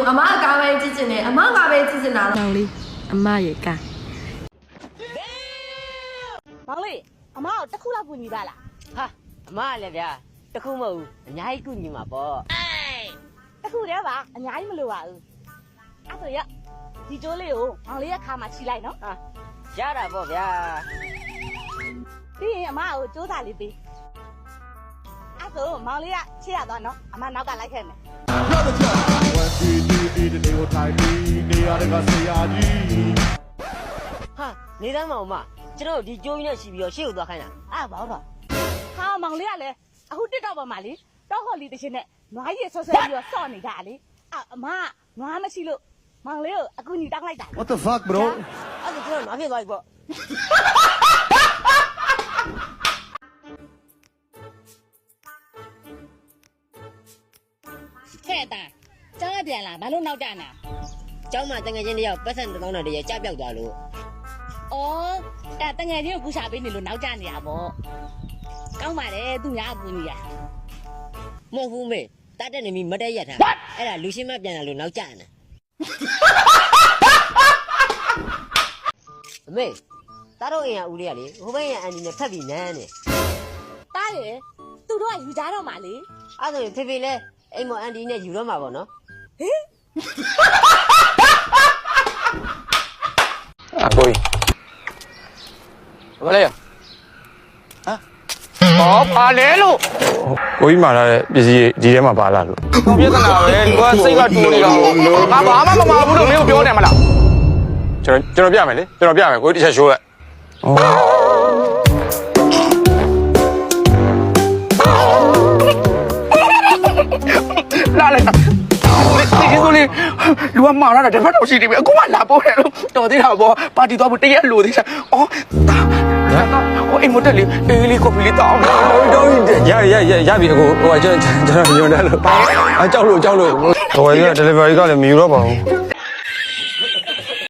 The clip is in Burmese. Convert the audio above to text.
အမကားပဲကြည့်ချင်တယ်အမကားပဲကြည့်ချင်တာတော့ မောင်လေးအမရဲ့ကား မောင်လေးအမကတခုလောက်ကူညီပါလား ဟာအမလည်းဗျာတခုမဟုတ်ဘူးအများကြီးကုညီမှာပေါ့ တခုတည်းပါအများကြီးမလိုပါဘူးအဲ့ဆိုရဒီကျိုးလေးကိုမောင်လေးရဲ့ခါမှာခြိလိုက်နော် ဟာရတာပေါ့ဗျာ ပြီးရင်အမကိုကျိုးစာလေးပေးအဲ့ဆိုမောင်လေးကခြိရသွားနော်အမနောက်ကလိုက်ခဲ့မယ် ဟာနေသားမအောင်မကျွန်တော်ဒီကျိုးကြီးနဲ့ရှိပြီးတော့ရှေ့ကိုသွားခိုင်းတာ အဲ့ဘာလို့ဟာမောင်လေးကလည်းအခုတစ်တော့ပါမှာလေတော့ဟော်လီတရှင်နဲ့နွားရည်ဆွဆွဲပြီးတော့စော့နေတာလေအမကနွားမရှိလို့မောင်လေးကိုအကူညီတောင်းလိုက်တာ What the fuck bro အဲ့ဒါကျွန်တော်မဖြစ်သွားပြီပေါ့ ခဲ့တာကျောင်းရပြန်လာဘာလို့နောက်ကျနေ ကျောင်းမှာတငယ်ချင်းတယောက်ပတ်စံတစ်သောင်းတည်းကြပြောက်သွားလို့ ။အော်အဲ့တငယ်ချင်းကိုပူရှာပေးနေလို့နောက်ကျနေရပေါ့။ကောင်းပါလေသူများအကူကြီးရ မဟုတ်ဘူးမေတတ်တဲ့နေမီမတက်ရက်ထားအဲ့ဒါလူရှင်းမပြန်လာလို့နောက်ကျနေအမေတားတော့အင်ရဦးလေးကလေဟိုဘက်ရအန်ဒီနဲ့ဖက်ပြီးနန်းနေ ။တားရယ်သူတို့ကယူကြတော့မှလေ အဲ့ဒါဆိုရင်ဖေဖေလည်းအိမ်မအန်ဒီနဲ့ယူတော့မှာပေါ့နော် အကိုကြီးဘာလဲဟမ်အော်ပါလဲလို့ကိုကြီးမှာလာတဲ့ပစ္စည်းဒီထဲမှာပါလာလို့ပြဿနာပဲလူကစိတ်ကတိုးနေတာငါဘာမှမမှာဘူးလို့မင်းကိုပြောတယ်မလားကျွန်တော်ပြမယ်လေကျွန်တော်ပြမယ်ကိုကြီးတစ်ချက်ရှိုးလိုက်လာလိုက်ဒီကိစ္စလေးလူကမှားတာတပတ်တော့ရှိနေပြီအခုမှလာပို့တယ်လို့တော်သေးတာပေါ့ပါတီသွားဖို့တရက်လိုသေးတယ်အော်ဒါဟိုအိမ်မတက်လေအေးလေးကော်ဖီလေးတောင်းတော့ရပြီအခုဟိုကျွန်တော်ညွန်တယ်လို့အကြောက်လို့ဟိုက delivery ကလည်းမယူတော့ပါဘူး